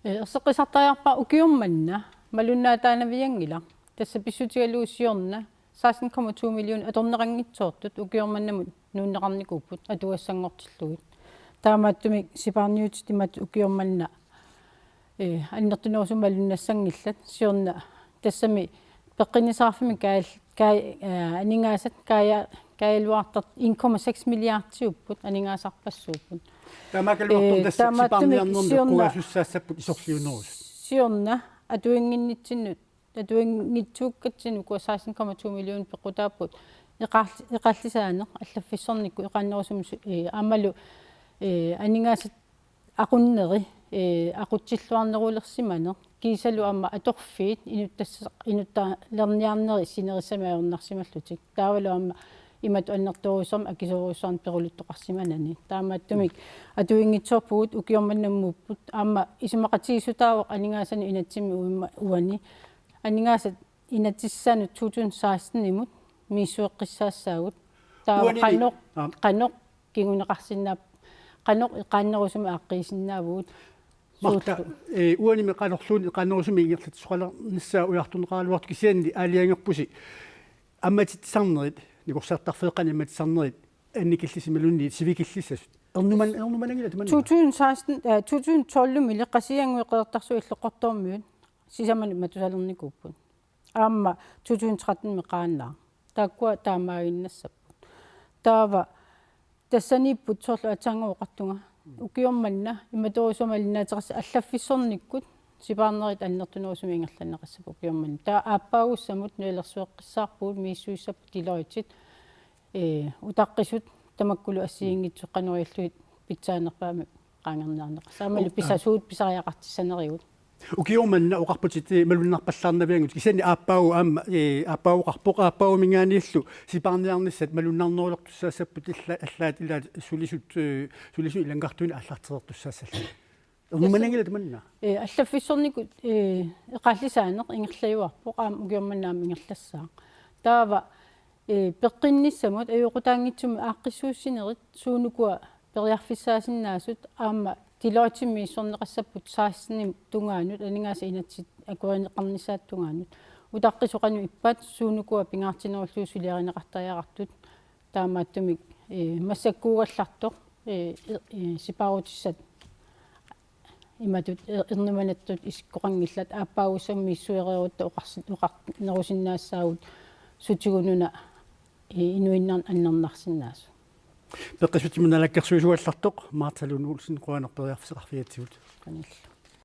Erseqisartariarpa ukiummanna malunnaataanaviangila tassa pissutigaluussiorna 16,2 million atorneqangitsoortut ukiormannamut nuunneqarnikuupput atuassangortillugut taamaattumik siparniut timat ukiormanna annertunersum malunnassangillat siorna tassami peqqinisaarfimi aningaasat kaayaluartart 1,6 milliardiupput aningaasarpassuupput Tamakalluartum tassa siparniarnernu kuasussaassapput isorliunerus siorna atuinginnitsinut atuingitsuukkatsinu 16,2 million pequtaapput eqallisaaneq allaffissornikku eqannerusum amalu aningaasat aqunneri aqutsilluarnerulersimane kiisalu amma atorfiit inuttallerniarneri sinerissamaajornarsimallutik taavalu amma imatu annertoruusam akisoruussaarn peruluttoqarsimanani taamaattumik atuingitsorpugut ukiormannammuupput amma isumaqatigisutaavoq aningaasani inatsimi uani aningaasat inatissaanuut 2016 imut miissueqqissaassaagut taava qanoq kinguneqarsinnaap qanoq iqaannerusuma aaqqiisinnaavugut Marta uanimi qanorluuni qaannerusumi ingerlatsuqalernissaa ujartuneqaaluart kisianni aaliangerpusi ammatitsarnerit nikorsaartarfeeqani ammatitsarnerit annikillisimalunni sivikillissasut ernumanangila tumanna 2012 mili qasianguiqeertarsu иллоqortormiut sisamani matusalernikuupput aamma 2013 meqaannaa taakkua taamaaginnassapпут taava тассанииппут соорлу атаангооқартунга укиорманна иматорусумалинаатерс аллаффиссорниккут сипаарнерит аннертунерусуми ингерланнеқассапу укиорманна таа ааппаагуссамут нуилерсуэққиссаарпуут мииссуиссаппу тилоитсит утаққисут тамаккулу ассиингитсу қануриаллуит питсаанерпаами qaangernaarneqa saamalu pisasuut pisariaqartissanerigут ukiormanna oqarputit malunnarpallarnaviangut kisianni aappaagumingaaniillu siparniarnissat malunnarnerulertussaasapput allaat ilaat sulisut ilangartuini аллартерерtussaassalla ernumanangila tumanna аллаффиссорникут эқаллисаанеқ ингерлаюарпоқ аама угиорманнаами ингерлассаақ таава пеққинниссамут аюқутаангитсуми ааққиссууссинерит суунукуа периарфиссаасиннаасут аама тилоотимми сорнеқассаппут саассни тунгаанут анингааса инатсит акуинеқарнissaаттунгаанут утаққисоқану иппат суунукуа пингаартинеруллуусулиаринеқартариақартут таамааттумик массаккуугаллартоқ сипарутиссат иматут эрнуманаттут исиккоқангиллат ааппаагуссамми иссуереруутта оқарнерусиннаассаагут сутигунуна инуиннарн аннернарсиннаасу пеққисутимуналаккерсуисуаллартоқ маарталун уулсин қуанерпериарфисеқарфиатсигут